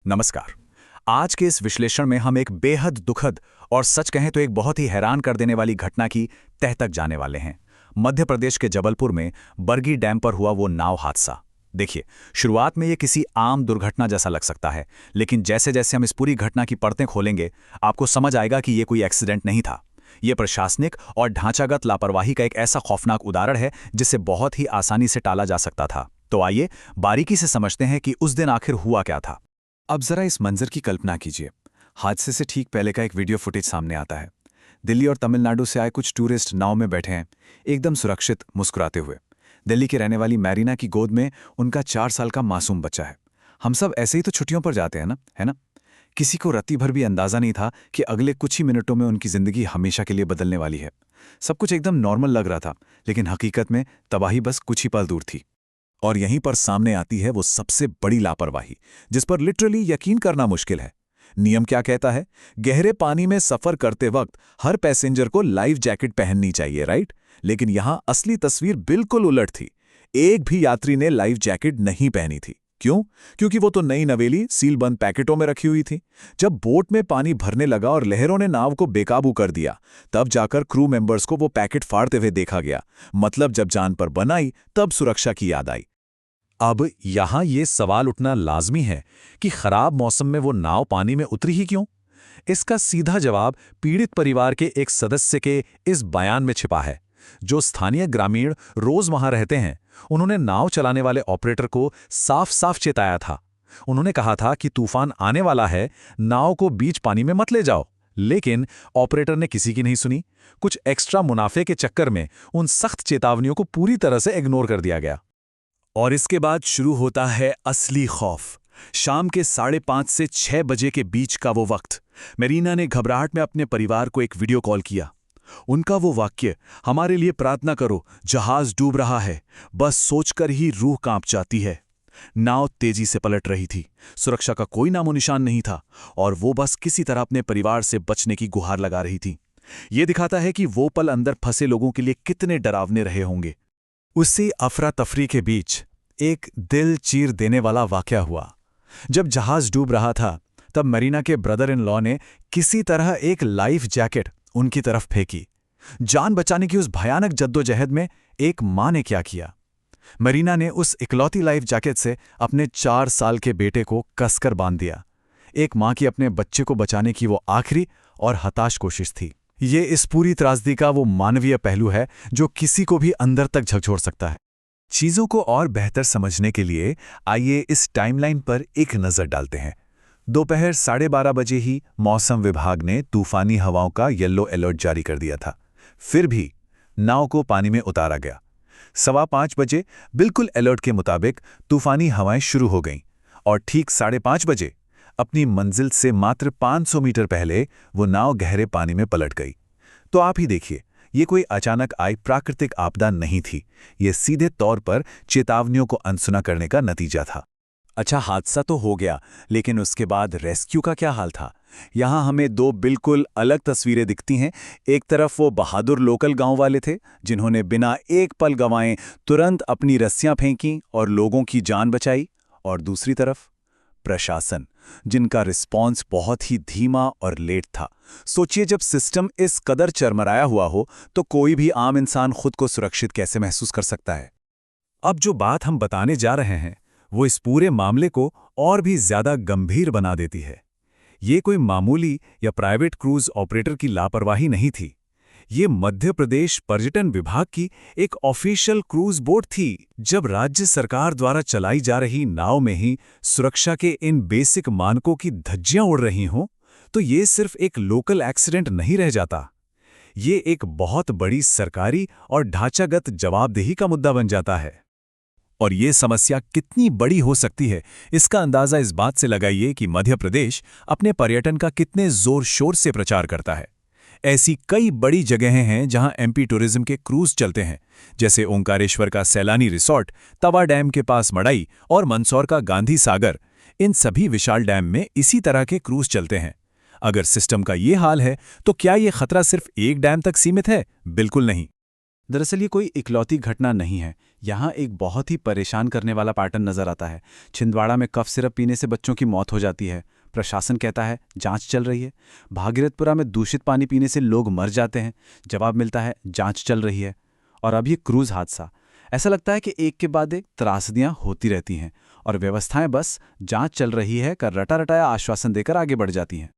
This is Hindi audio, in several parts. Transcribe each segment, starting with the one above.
नमस्कार। आज के इस विश्लेषण में हम एक बेहद दुखद और सच कहें तो एक बहुत ही हैरान कर देने वाली घटना की तह तक जाने वाले हैं। मध्य प्रदेश के जबलपुर में बरगी डैम पर हुआ वो नाव हादसा। देखिए, शुरुआत में ये किसी आम दुर्घटना जैसा लग सकता है, लेकिन जैसे जैसे हम इस पूरी घटना की परतें खोलेंगे, आपको समझ आएगा कि ये कोई एक्सीडेंट नहीं था। ये प्रशासनिक और ढांचागत लापरवाही का एक ऐसा खौफनाक उदाहरण है जिसे बहुत ही आसानी से टाला जा सकता था। तो आइए बारीकी से समझते हैं कि उस दिन आखिर हुआ क्या था। अब जरा इस मंजर की कल्पना कीजिए। हादसे से ठीक पहले का एक वीडियो फुटेज सामने आता है। दिल्ली और तमिलनाडु से आए कुछ टूरिस्ट नाव में बैठे हैं, एकदम सुरक्षित, मुस्कुराते हुए। दिल्ली की रहने वाली मैरीना की गोद में उनका 4 साल का मासूम बच्चा है। हम सब ऐसे ही तो छुट्टियों पर जाते हैं ना, है ना? किसी को रत्ती भर भी अंदाजा नहीं था कि अगले कुछ ही मिनटों में उनकी जिंदगी हमेशा के लिए बदलने वाली है। सब कुछ एकदम नॉर्मल लग रहा था, लेकिन हकीकत में तबाही बस कुछ ही पल दूर थी। और यहीं पर सामने आती है वो सबसे बड़ी लापरवाही, जिस पर लिटरली यकीन करना मुश्किल है। नियम क्या कहता है? गहरे पानी में सफर करते वक्त हर पैसेंजर को लाइफ जैकेट पहननी चाहिए, राइट? लेकिन यहां असली तस्वीर बिल्कुल उलट थी। एक भी यात्री ने लाइफ जैकेट नहीं पहनी थी। क्यों? क्योंकि वो तो नई नवेली सीलबंद पैकेटों में रखी हुई थी। जब बोट में पानी भरने लगा और लहरों ने नाव को बेकाबू कर दिया, तब जाकर क्रू मेंबर्स को वो पैकेट फाड़ते हुए देखा गया। मतलब जब जान पर बनाई तब सुरक्षा की याद आई। अब यहां ये सवाल उठना लाजमी है कि खराब मौसम में वो नाव पानी में उतरी ही क्यों? इसका सीधा जवाब पीड़ित परिवार के एक सदस्य के इस बयान में छिपा है। जो स्थानीय ग्रामीण रोज वहां रहते हैं, उन्होंने नाव चलाने वाले ऑपरेटर को साफ साफ चेताया था। उन्होंने कहा था कि तूफान आने वाला है, नाव को बीच पानी में मत ले जाओ। लेकिन ऑपरेटर ने किसी की नहीं सुनी। कुछ एक्स्ट्रा मुनाफे के चक्कर में उन सख्त चेतावनियों को पूरी तरह से इग्नोर कर दिया गया। और इसके बाद शुरू होता है असली खौफ। शाम के 5:30 से 6 बजे के बीच का वो वक्त। मेरीना ने घबराहट में अपने परिवार को एक वीडियो कॉल किया। उनका वो वाक्य, हमारे लिए प्रार्थना करो, जहाज डूब रहा है, बस सोचकर ही रूह कांप जाती है। नाव तेजी से पलट रही थी, सुरक्षा का कोई नामो निशान नहीं था, और वो बस किसी तरह अपने परिवार से बचने की गुहार लगा रही थी। ये दिखाता है कि वो पल अंदर फंसे लोगों के लिए कितने डरावने रहे होंगे। उसी अफरा तफरी के बीच एक दिल चीर देने वाला वाकया हुआ। जब जहाज डूब रहा था, तब मरीना के ब्रदर इन लॉ ने किसी तरह एक लाइफ जैकेट उनकी तरफ फेंकी। जान बचाने की उस भयानक जद्दोजहद में एक मां ने क्या किया? मरीना ने उस इकलौती लाइफ जैकेट से अपने 4 साल के बेटे को कसकर बांध दिया। एक मां की अपने बच्चे को बचाने की वो आखिरी और हताश कोशिश थी। ये इस पूरी त्रासदी का वो मानवीय पहलू है जो किसी को भी अंदर तक झकझोर सकता है। चीजों को और बेहतर समझने के लिए आइए इस टाइमलाइन पर एक नजर डालते हैं। दोपहर 12:30 बजे ही मौसम विभाग ने तूफानी हवाओं का येलो अलर्ट जारी कर दिया था। फिर भी नाव को पानी में उतारा गया। 5:15 बजे बिल्कुल अलर्ट के मुताबिक तूफानी हवाएं शुरू हो गईं, और ठीक 5:30 बजे अपनी मंजिल से मात्र 500 मीटर पहले वो नाव गहरे पानी में पलट गई। तो आप ही देखिए, ये कोई अचानक आई प्राकृतिक आपदा नहीं थी। ये सीधे तौर पर चेतावनियों को अनसुना करने का नतीजा था। अच्छा, हादसा तो हो गया, लेकिन उसके बाद रेस्क्यू का क्या हाल था? यहाँ हमें 2 बिल्कुल अलग तस्वीरें दिखती हैं। एक तरफ वो बहादुर लोकल गांव वाले थे, जिन्होंने बिना एक पल गंवाए तुरंत अपनी रस्सियां फेंकी और लोगों की जान बचाई। और दूसरी तरफ प्रशासन, जिनका रिस्पॉन्स बहुत ही धीमा और लेट था। सोचिए, जब सिस्टम इस कदर चरमराया हुआ हो, तो कोई भी आम इंसान खुद को सुरक्षित कैसे महसूस कर सकता है? अब जो बात हम बताने जा रहे हैं, वो इस पूरे मामले को और भी ज्यादा गंभीर बना देती है। ये कोई मामूली या प्राइवेट क्रूज ऑपरेटर की लापरवाही नहीं थी। ये मध्य प्रदेश पर्यटन विभाग की एक ऑफिशियल क्रूज बोट थी। जब राज्य सरकार द्वारा चलाई जा रही नाव में ही सुरक्षा के इन बेसिक मानकों की धज्जियां उड़ रही हों, तो ये सिर्फ एक लोकल एक्सीडेंट नहीं रह जाता। ये एक बहुत बड़ी सरकारी और ढांचागत जवाबदेही का मुद्दा बन जाता है। और ये समस्या कितनी बड़ी हो सकती है, इसका अंदाजा इस बात से लगाइए कि मध्य प्रदेश अपने पर्यटन का कितने जोर शोर से प्रचार करता है। ऐसी कई बड़ी जगहें हैं जहां एमपी टूरिज्म के क्रूज चलते हैं, जैसे ओंकारेश्वर का सैलानी रिसॉर्ट, तवा डैम के पास मड़ई और मंदसौर का गांधी सागर। इन सभी विशाल डैम में इसी तरह के क्रूज चलते हैं। अगर सिस्टम का ये हाल है, तो क्या ये खतरा सिर्फ एक डैम तक सीमित है? बिल्कुल नहीं। दरअसल ये कोई इकलौती घटना नहीं है। यहाँ एक बहुत ही परेशान करने वाला पैटर्न नजर आता है। छिंदवाड़ा में कफ सिरप पीने से बच्चों की मौत हो जाती है। प्रशासन कहता है जांच चल रही है। भागीरथपुरा में दूषित पानी पीने से लोग मर जाते हैं। जवाब मिलता है जांच चल रही है। और अब ये क्रूज हादसा। ऐसा लगता है कि एक के बाद एक त्रासदियां होती रहती हैं और व्यवस्थाएं बस जांच चल रही है का रटा रटाया आश्वासन देकर आगे बढ़ जाती हैं।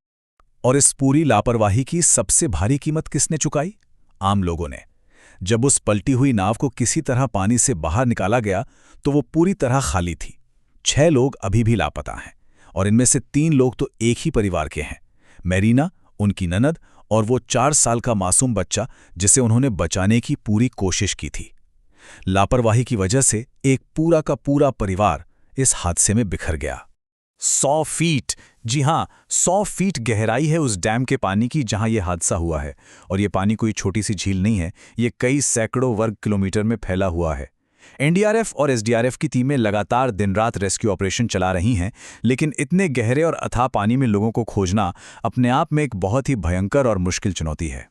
और इस पूरी लापरवाही की सबसे भारी कीमत किसने चुकाई? आम लोगों ने। जब उस पलटी हुई नाव को किसी तरह पानी से बाहर निकाला गया तो वो पूरी तरह खाली थी। 6 लोग अभी भी लापता हैं और इनमें से 3 लोग तो एक ही परिवार के हैं, मेरीना, उनकी ननद और वो 4 साल का मासूम बच्चा जिसे उन्होंने बचाने की पूरी कोशिश की थी। लापरवाही की वजह से एक पूरा का पूरा परिवार इस हादसे में बिखर गया। 100 फीट, जी हां, 100 फीट गहराई है उस डैम के पानी की जहां यह हादसा हुआ है। और ये पानी कोई छोटी सी झील नहीं है, ये कई सैकड़ों वर्ग किलोमीटर में फैला हुआ है। एनडीआरएफ और एसडीआरएफ की टीमें लगातार दिन रात रेस्क्यू ऑपरेशन चला रही हैं, लेकिन इतने गहरे और अथाह पानी में लोगों को खोजना अपने आप में एक बहुत ही भयंकर और मुश्किल चुनौती है।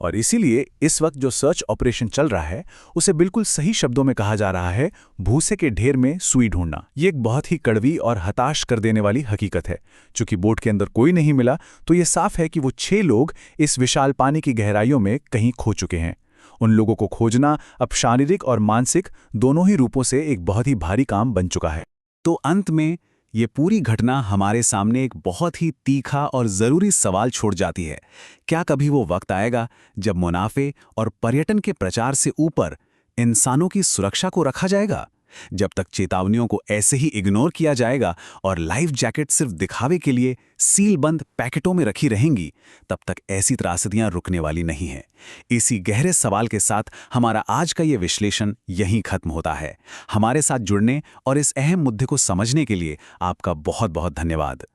और इसीलिए इस वक्त जो सर्च ऑपरेशन चल रहा है उसे बिल्कुल सही शब्दों में कहा जा रहा है भूसे के ढेर में सुई ढूंढना। ये एक बहुत ही कड़वी और हताश कर देने वाली हकीकत है। चूंकि बोट के अंदर कोई नहीं मिला तो ये साफ है कि वो 6 लोग इस विशाल पानी की गहराइयों में कहीं खो चुके हैं। उन लोगों को खोजना अब शारीरिक और मानसिक दोनों ही रूपों से एक बहुत ही भारी काम बन चुका है। तो अंत में ये पूरी घटना हमारे सामने एक बहुत ही तीखा और ज़रूरी सवाल छोड़ जाती है। क्या कभी वो वक्त आएगा जब मुनाफे और पर्यटन के प्रचार से ऊपर इंसानों की सुरक्षा को रखा जाएगा? जब तक चेतावनियों को ऐसे ही इग्नोर किया जाएगा और लाइफ जैकेट सिर्फ दिखावे के लिए सीलबंद पैकेटों में रखी रहेंगी, तब तक ऐसी त्रासदियां रुकने वाली नहीं हैं। इसी गहरे सवाल के साथ हमारा आज का ये विश्लेषण यहीं खत्म होता है। हमारे साथ जुड़ने और इस अहम मुद्दे को समझने के लिए आपका बहुत बहुत धन्यवाद।